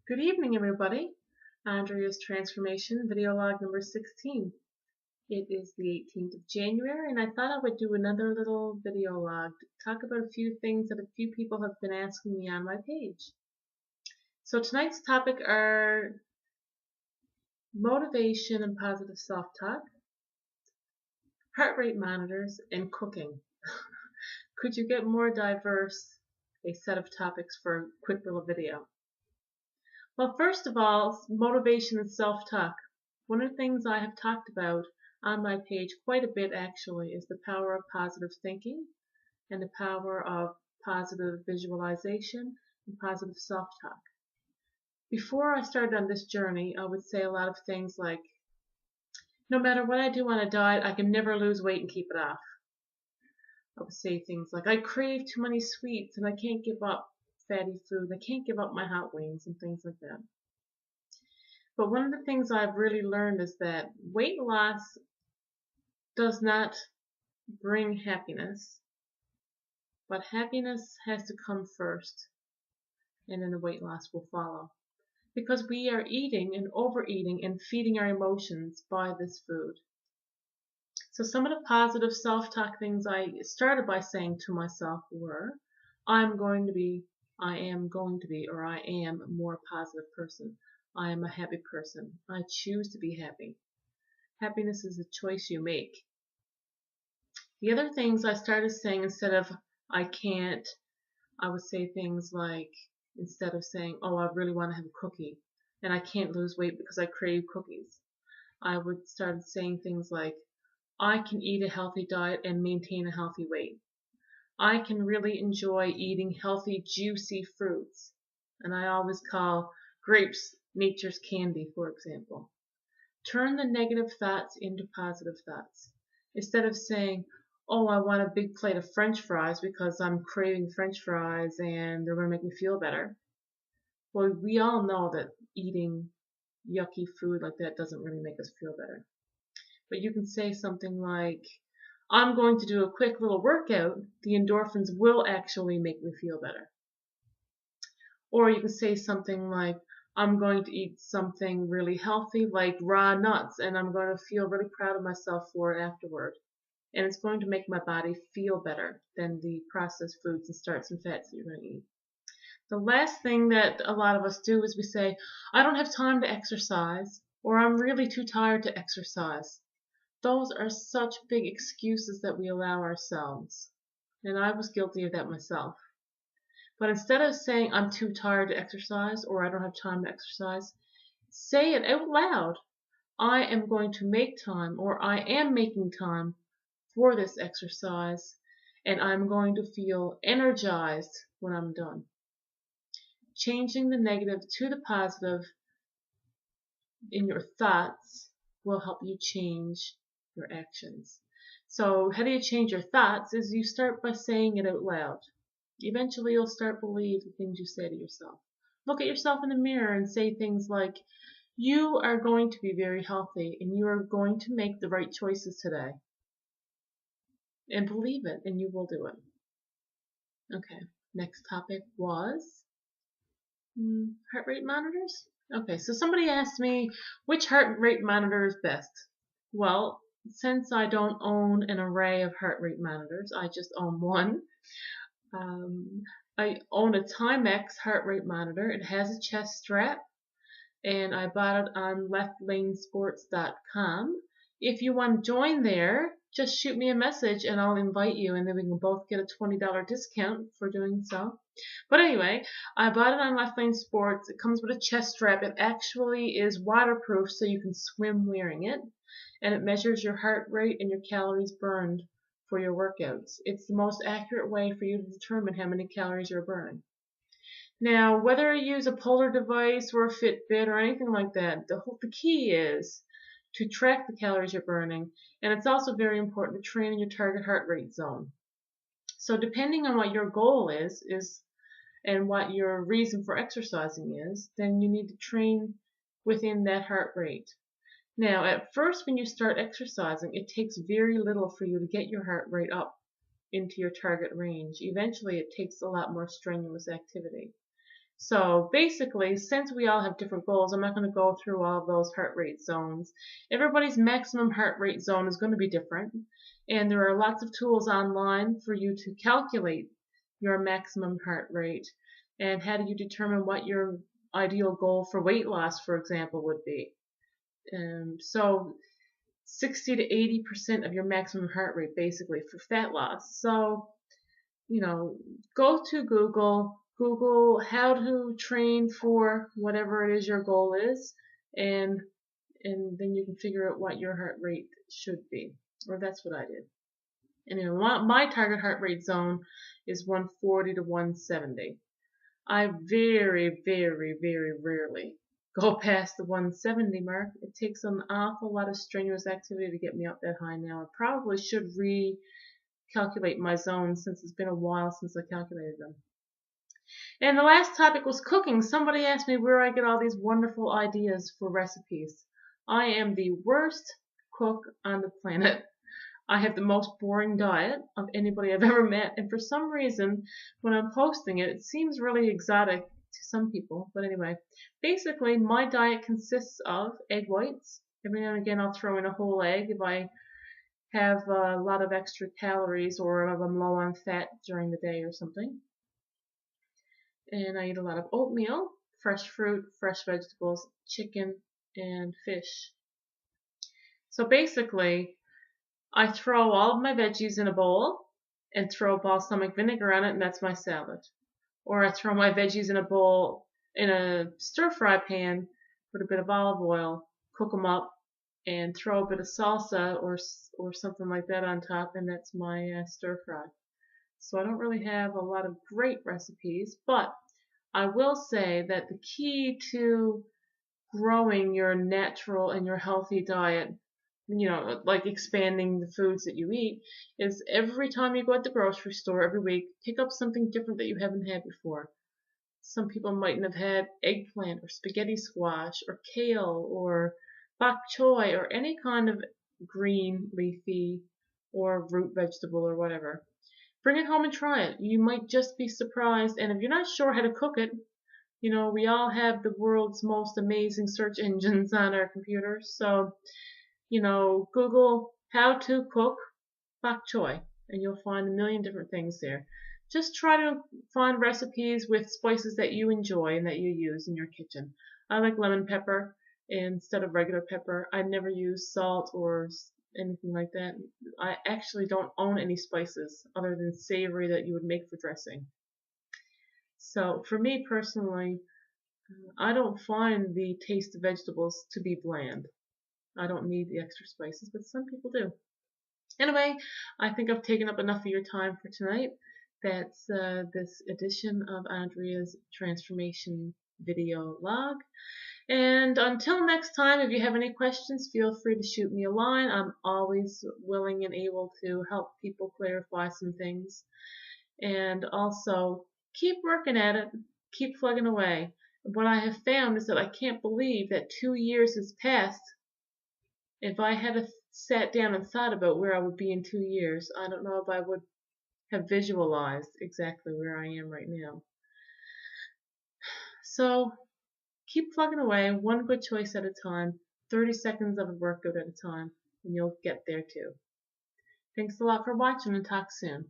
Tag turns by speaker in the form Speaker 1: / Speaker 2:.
Speaker 1: Good evening, everybody. Andrea's Transformation video log number 16. It is the 18th of January, and I thought I would do another little video log to talk about a few things that a few people have been asking me on my page. So tonight's topic are motivation and positive self-talk, heart rate monitors, and cooking. Could you get more diverse a set of topics for a quick little video? Well, first of all, motivation and self-talk. One of the things I have talked about on my page quite a bit actually is the power of positive thinking and the power of positive visualization and positive self-talk. Before I started on this journey, I would say a lot of things like, no matter what I do on a diet, I can never lose weight and keep it off. I would say things like, I crave too many sweets and I can't give up fatty food. I can't give up my hot wings and things like that. But one of the things I've really learned is that weight loss does not bring happiness, but happiness has to come first, and then the weight loss will follow. Because we are eating and overeating and feeding our emotions by this food. So some of the positive self-talk things I started by saying to myself were, I am going to be, or I am a more positive person. I am a happy person. I choose to be happy. Happiness is a choice you make. The other things I started saying, instead of I can't, I would say things like, instead of saying, oh, I really want to have a cookie and I can't lose weight because I crave cookies, I would start saying things like, I can eat a healthy diet and maintain a healthy weight. I can really enjoy eating healthy, juicy fruits. And I always call grapes nature's candy, for example. Turn the negative thoughts into positive thoughts. Instead of saying, oh, I want a big plate of French fries because I'm craving French fries and they're going to make me feel better. Well, we all know that eating yucky food like that doesn't really make us feel better. But you can say something like, I'm going to do a quick little workout. The endorphins will actually make me feel better. Or you can say something like, I'm going to eat something really healthy like raw nuts and I'm going to feel really proud of myself for it afterward. And it's going to make my body feel better than the processed foods and starches and fats that you're going to eat. The last thing that a lot of us do is we say, I don't have time to exercise, or I'm really too tired to exercise. Those are such big excuses that we allow ourselves. And I was guilty of that myself. But instead of saying I'm too tired to exercise or I don't have time to exercise, say it out loud. I am going to make time, or I am making time for this exercise, and I'm going to feel energized when I'm done. Changing the negative to the positive in your thoughts will help you change your actions. So how do you change your thoughts is you start by saying it out loud. Eventually you'll start believing the things you say to yourself. Look at yourself in the mirror and say things like, you are going to be very healthy and you are going to make the right choices today. And believe it and you will do it. Okay, next topic was heart rate monitors. Okay, so somebody asked me which heart rate monitor is best. Well, since I don't own an array of heart rate monitors, I just own one. I own a Timex heart rate monitor. It has a chest strap, and I bought it on leftlanesports.com. If you want to join there, just shoot me a message and I'll invite you, and then we can both get a $20 discount for doing so. But anyway, I bought it on Left Lane Sports. It comes with a chest strap. It actually is waterproof so you can swim wearing it, and it measures your heart rate and your calories burned for your workouts. It's the most accurate way for you to determine how many calories you're burning. Now, whether you use a Polar device or a Fitbit or anything like that, the key is to track the calories you're burning, and it's also very important to train in your target heart rate zone. So depending on what your goal is and what your reason for exercising is, then you need to train within that heart rate. Now, at first when you start exercising, it takes very little for you to get your heart rate up into your target range. Eventually, it takes a lot more strenuous activity. So basically, since we all have different goals, I'm not going to go through all of those heart rate zones. Everybody's maximum heart rate zone is going to be different, and there are lots of tools online for you to calculate your maximum heart rate. And how do you determine what your ideal goal for weight loss, for example, would be? So 60 to 80% of your maximum heart rate basically for fat loss. So, go to Google how to train for whatever it is your goal is, and then you can figure out what your heart rate should be. Or that's what I did. And my target heart rate zone is 140 to 170. I very, very, very rarely go past the 170 mark. It takes an awful lot of strenuous activity to get me up that high now. I probably should recalculate my zones since it's been a while since I calculated them. And the last topic was cooking. Somebody asked me where I get all these wonderful ideas for recipes. I am the worst cook on the planet. I have the most boring diet of anybody I've ever met, and for some reason, when I'm posting it, it seems really exotic to some people. But anyway, basically, my diet consists of egg whites. Every now and again, I'll throw in a whole egg if I have a lot of extra calories or if I'm low on fat during the day or something. And I eat a lot of oatmeal, fresh fruit, fresh vegetables, chicken, and fish. So basically, I throw all of my veggies in a bowl and throw balsamic vinegar on it, and that's my salad. Or I throw my veggies in a bowl in a stir-fry pan, put a bit of olive oil, cook them up, and throw a bit of salsa or something like that on top, and that's my stir-fry. So I don't really have a lot of great recipes, but I will say that the key to growing your natural and your healthy diet, like expanding the foods that you eat, is every time you go at the grocery store every week, pick up something different that you haven't had before. Some people mightn't have had eggplant or spaghetti squash or kale or bok choy or any kind of green, leafy, or root vegetable or whatever. Bring it home and try it. You might just be surprised, and if you're not sure how to cook it, we all have the world's most amazing search engines on our computers, so Google how to cook bok choy, and you'll find a million different things there. Just try to find recipes with spices that you enjoy and that you use in your kitchen. I like lemon pepper instead of regular pepper. I never use salt or anything like that. I actually don't own any spices other than savory that you would make for dressing. So for me personally, I don't find the taste of vegetables to be bland. I don't need the extra spices, but some people do. Anyway, I think I've taken up enough of your time for tonight. That's this edition of Andrea's Transformation Video Log. And until next time, if you have any questions, feel free to shoot me a line. I'm always willing and able to help people clarify some things. And also, keep working at it. Keep plugging away. What I have found is that I can't believe that 2 years has passed. If I had sat down and thought about where I would be in 2 years, I don't know if I would have visualized exactly where I am right now. So keep plugging away, one good choice at a time, 30 seconds of a workout at a time, and you'll get there too. Thanks a lot for watching, and talk soon.